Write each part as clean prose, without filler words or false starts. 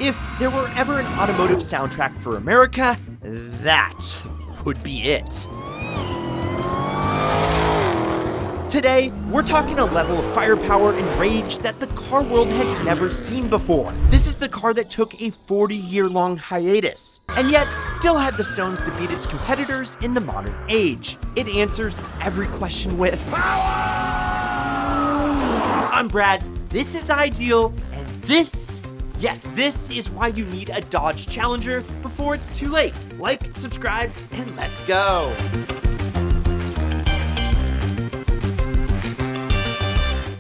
If there were ever an automotive soundtrack for America, that would be it. Today, we're talking a level of firepower and rage that the car world had never seen before. This is the car that took a 40-year-long hiatus, and yet still had the stones to beat its competitors in the modern age. It answers every question with power! I'm Brad, this is Ideal, and this is why you need a Dodge Challenger before it's too late. Like, subscribe, and let's go!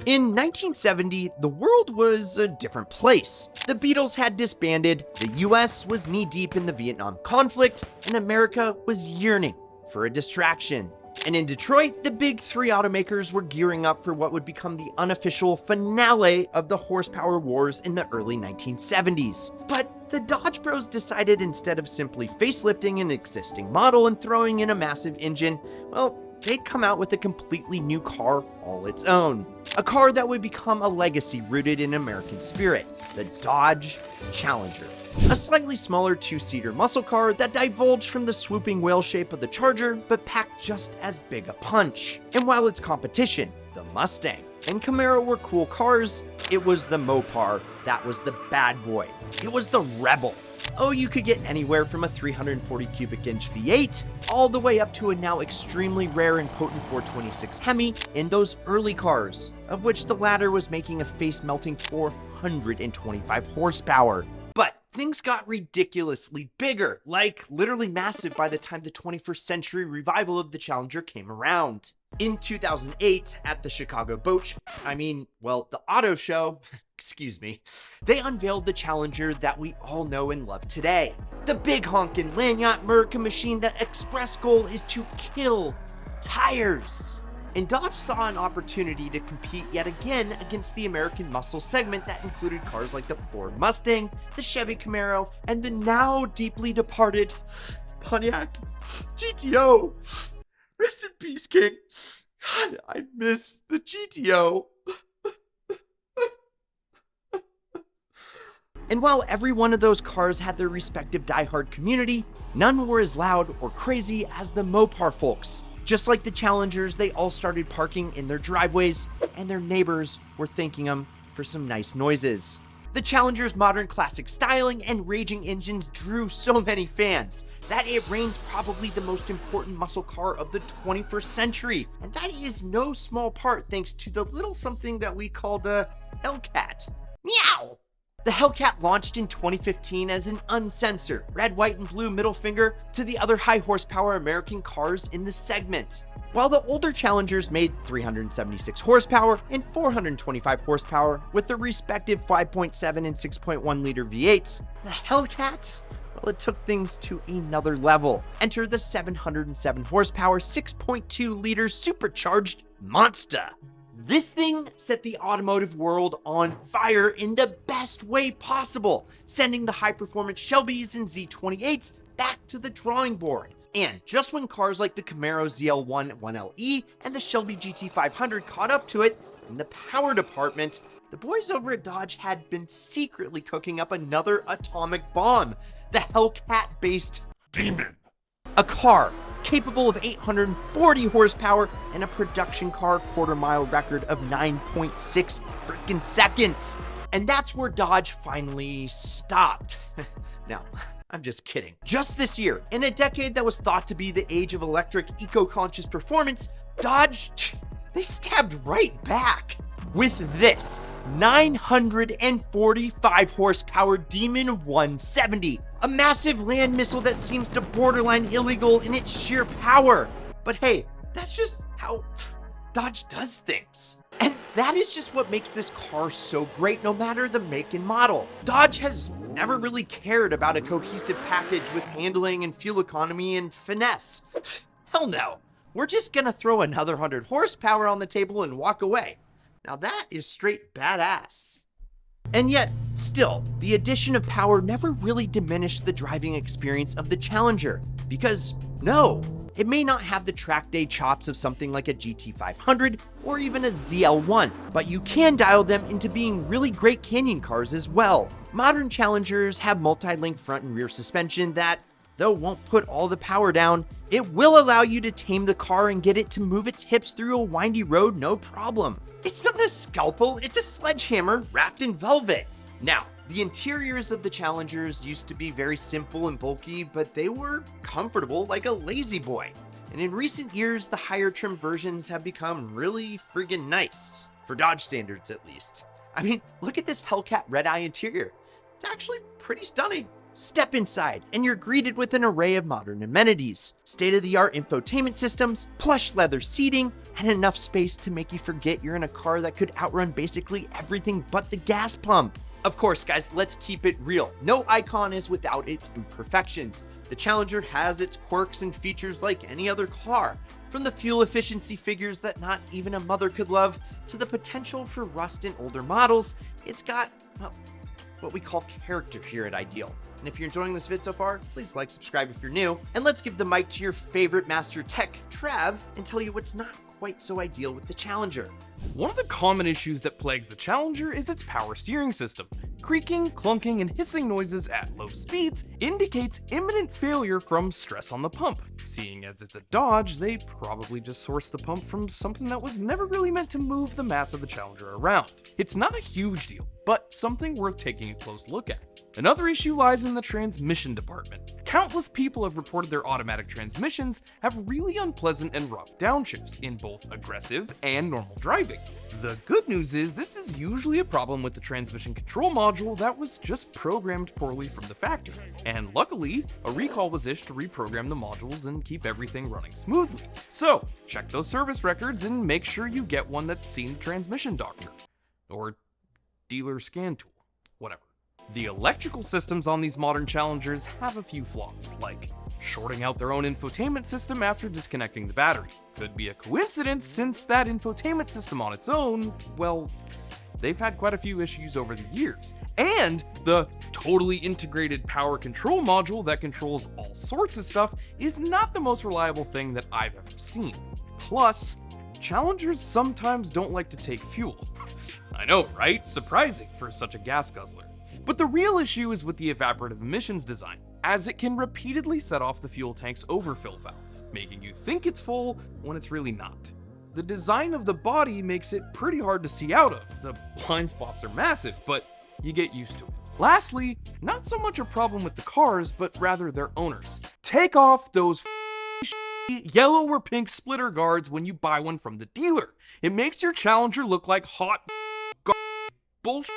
In 1970, the world was a different place. The Beatles had disbanded, the US was knee-deep in the Vietnam conflict, and America was yearning for a distraction. And in Detroit, the big three automakers were gearing up for what would become the unofficial finale of the horsepower wars in the early 1970s. But the Dodge Bros decided instead of simply facelifting an existing model and throwing in a massive engine, well, they'd come out with a completely new car all its own. A car that would become a legacy rooted in American spirit, the Dodge Challenger. A slightly smaller two-seater muscle car that divulged from the swooping whale shape of the Charger, but packed just as big a punch. And while its competition, the Mustang, and Camaro were cool cars, it was the Mopar that was the bad boy. It was the rebel. Oh, you could get anywhere from a 340 cubic inch V8 all the way up to a now extremely rare and potent 426 Hemi in those early cars, of which the latter was making a face-melting 425 horsepower. But things got ridiculously bigger, like literally massive by the time the 21st century revival of the Challenger came around. In 2008, at the Chicago the auto show, they unveiled the Challenger that we all know and love today. The big honkin' Lanyard America machine that express goal is to kill tires. And Dodge saw an opportunity to compete yet again against the American muscle segment that included cars like the Ford Mustang, the Chevy Camaro, and the now deeply departed Pontiac GTO. Rest in peace, King. God, I miss the GTO. And while every one of those cars had their respective diehard community, none were as loud or crazy as the Mopar folks. Just like the Challengers, they all started parking in their driveways, and their neighbors were thanking them for some nice noises. The Challenger's modern classic styling and raging engines drew so many fans that it reigns probably the most important muscle car of the 21st century. And that is no small part thanks to the little something that we call the Hellcat. Meow! The Hellcat launched in 2015 as an uncensored red, white, and blue middle finger to the other high horsepower American cars in the segment. While the older Challengers made 376 horsepower and 425 horsepower with their respective 5.7 and 6.1 liter V8s, the Hellcat, well, it took things to another level. Enter the 707 horsepower 6.2 liter supercharged monster. This thing set the automotive world on fire in the best way possible, sending the high-performance Shelbys and Z28s back to the drawing board. And just when cars like the Camaro ZL1 1LE and the Shelby GT500 caught up to it in the power department, the boys over at Dodge had been secretly cooking up another atomic bomb, the Hellcat-based Demon. A car capable of 840 horsepower and a production car quarter-mile record of 9.6 freaking seconds. And that's where Dodge finally stopped. Now, I'm just kidding. Just this year, in a decade that was thought to be the age of electric, eco-conscious performance, Dodge, they stabbed right back with this 945 horsepower Demon 170, a massive land missile that seems to borderline illegal in its sheer power. But hey, that's just how Dodge does things. And that is just what makes this car so great, no matter the make and model. Dodge has never really cared about a cohesive package with handling and fuel economy and finesse. Hell no. We're just gonna throw another 100 horsepower on the table and walk away. Now that is straight badass. And yet, still, the addition of power never really diminished the driving experience of the Challenger. Because no, it may not have the track day chops of something like a GT500 or even a ZL1, but you can dial them into being really great canyon cars as well. Modern Challengers have multi-link front and rear suspension that, though won't put all the power down, it will allow you to tame the car and get it to move its hips through a windy road no problem. It's not a scalpel, it's a sledgehammer wrapped in velvet. Now, the interiors of the Challengers used to be very simple and bulky, but they were comfortable like a lazy boy. And in recent years, the higher trim versions have become really friggin' nice, for Dodge standards at least. I mean, look at this Hellcat Red Eye interior. It's actually pretty stunning. Step inside, and you're greeted with an array of modern amenities, state-of-the-art infotainment systems, plush leather seating, and enough space to make you forget you're in a car that could outrun basically everything but the gas pump. Of course, guys, let's keep it real. No icon is without its imperfections. The Challenger has its quirks and features like any other car, from the fuel efficiency figures that not even a mother could love, to the potential for rust in older models. It's got, well, what we call character here at Ideal. And if you're enjoying this vid so far, please like, subscribe if you're new, and let's give the mic to your favorite master tech, Trav, and tell you what's not quite so ideal with the Challenger. One of the common issues that plagues the Challenger is its power steering system. Creaking, clunking, and hissing noises at low speeds indicates imminent failure from stress on the pump. Seeing as it's a Dodge, they probably just sourced the pump from something that was never really meant to move the mass of the Challenger around. It's not a huge deal, but something worth taking a close look at. Another issue lies in the transmission department. Countless people have reported their automatic transmissions have really unpleasant and rough downshifts in both aggressive and normal driving. The good news is this is usually a problem with the transmission control module that was just programmed poorly from the factory, and luckily, a recall was issued to reprogram the modules and keep everything running smoothly. So, check those service records and make sure you get one that's seen the transmission doctor, or dealer scan tool, whatever. The electrical systems on these modern Challengers have a few flaws, like shorting out their own infotainment system after disconnecting the battery. Could be a coincidence since that infotainment system on its own, well, they've had quite a few issues over the years. And the totally integrated power control module that controls all sorts of stuff is not the most reliable thing that I've ever seen. Plus, Challengers sometimes don't like to take fuel. I know, right? Surprising for such a gas guzzler. But the real issue is with the evaporative emissions design, as it can repeatedly set off the fuel tank's overfill valve, making you think it's full when it's really not. The design of the body makes it pretty hard to see out of. The blind spots are massive, but you get used to it. Lastly, not so much a problem with the cars, but rather their owners. Take off those yellow or pink splitter guards when you buy one from the dealer. It makes your Challenger look like hot bullshit.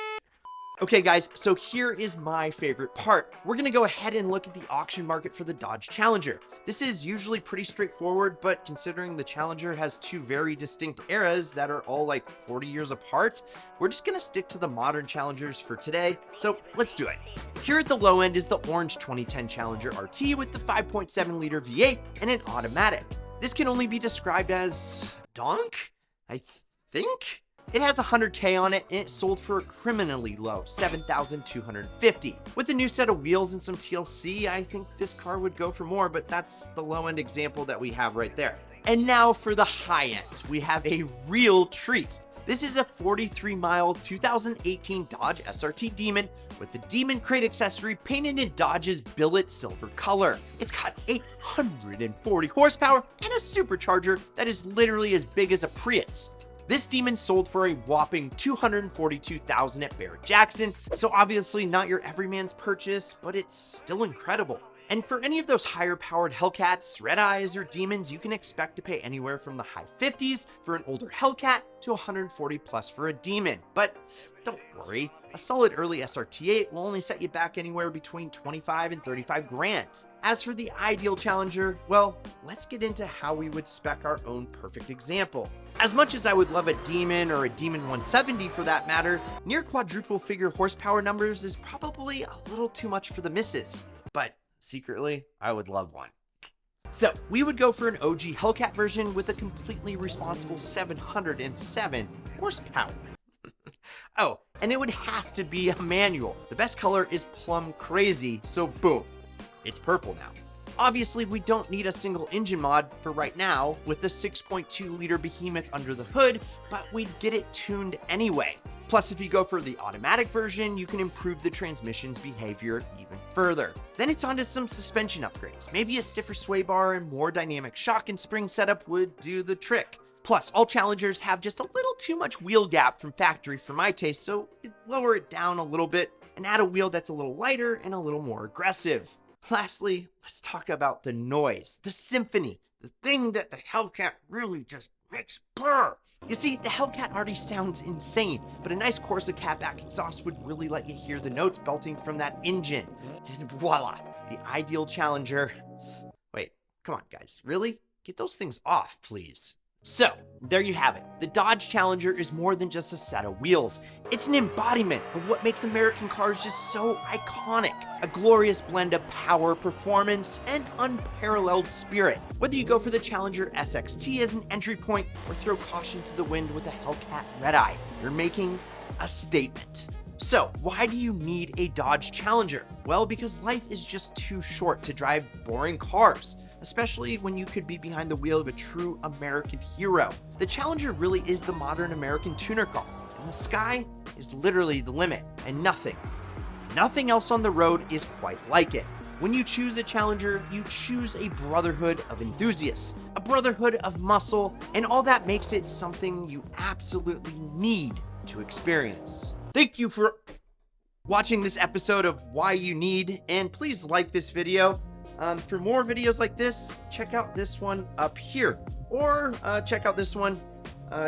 Okay guys, so here is my favorite part. We're gonna go ahead and look at the auction market for the Dodge Challenger. This is usually pretty straightforward, but considering the Challenger has two very distinct eras that are all like 40 years apart, we're just gonna stick to the modern Challengers for today, so let's do it. Here at the low end is the orange 2010 Challenger RT with the 5.7 liter V8 and an automatic. This can only be described as donk, I think? It has 100K on it and it sold for a criminally low $7,250. With a new set of wheels and some TLC, I think this car would go for more, but that's the low end example that we have right there. And now for the high end, we have a real treat. This is a 43-mile 2018 Dodge SRT Demon with the Demon Crate accessory painted in Dodge's billet silver color. It's got 840 horsepower and a supercharger that is literally as big as a Prius. This Demon sold for a whopping $242,000 at Barrett-Jackson, so obviously not your everyman's purchase, but it's still incredible. And for any of those higher powered Hellcats, Red Eyes, or Demons, you can expect to pay anywhere from the high 50s for an older Hellcat to 140 plus for a Demon. But don't worry, a solid early SRT8 will only set you back anywhere between 25 and 35 grand. As for the ideal Challenger, well, let's get into how we would spec our own perfect example. As much as I would love a Demon or a Demon 170 for that matter, near quadruple figure horsepower numbers is probably a little too much for the misses. But secretly, I would love one. So we would go for an OG Hellcat version with a completely responsible 707 horsepower. Oh, and it would have to be a manual. The best color is plum crazy, so boom, it's purple now. Obviously, we don't need a single engine mod for right now with the 6.2 liter behemoth under the hood, but we'd get it tuned anyway. Plus, if you go for the automatic version, you can improve the transmission's behavior even further. Then it's on to some suspension upgrades. Maybe a stiffer sway bar and more dynamic shock and spring setup would do the trick. Plus, all Challengers have just a little too much wheel gap from factory for my taste, so lower it down a little bit and add a wheel that's a little lighter and a little more aggressive. Lastly, let's talk about the noise, the symphony, the thing that the Hellcat really just makes purr. You see, the Hellcat already sounds insane, but a nice Corsa catback exhaust would really let you hear the notes belting from that engine. And voila, the ideal Challenger. Wait, come on guys, really? Get those things off, please. So, there you have it. The Dodge Challenger is more than just a set of wheels. It's an embodiment of what makes American cars just so iconic. A glorious blend of power, performance, and unparalleled spirit. Whether you go for the Challenger SXT as an entry point or throw caution to the wind with a Hellcat Red Eye, you're making a statement. So, why do you need a Dodge Challenger? Well, because life is just too short to drive boring cars, especially when you could be behind the wheel of a true American hero. The Challenger really is the modern American tuner car, and the sky is literally the limit, and nothing else on the road is quite like it. When you choose a Challenger, you choose a brotherhood of enthusiasts, a brotherhood of muscle, and all that makes it something you absolutely need to experience. Thank you for watching this episode of Why You Need, and please like this video. For more videos like this, check out this one up here, or check out this one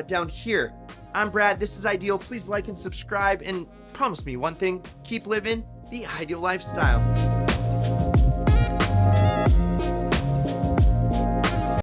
down here. I'm Brad, this is Ideal. Please like and subscribe, and promise me one thing, keep living the ideal lifestyle.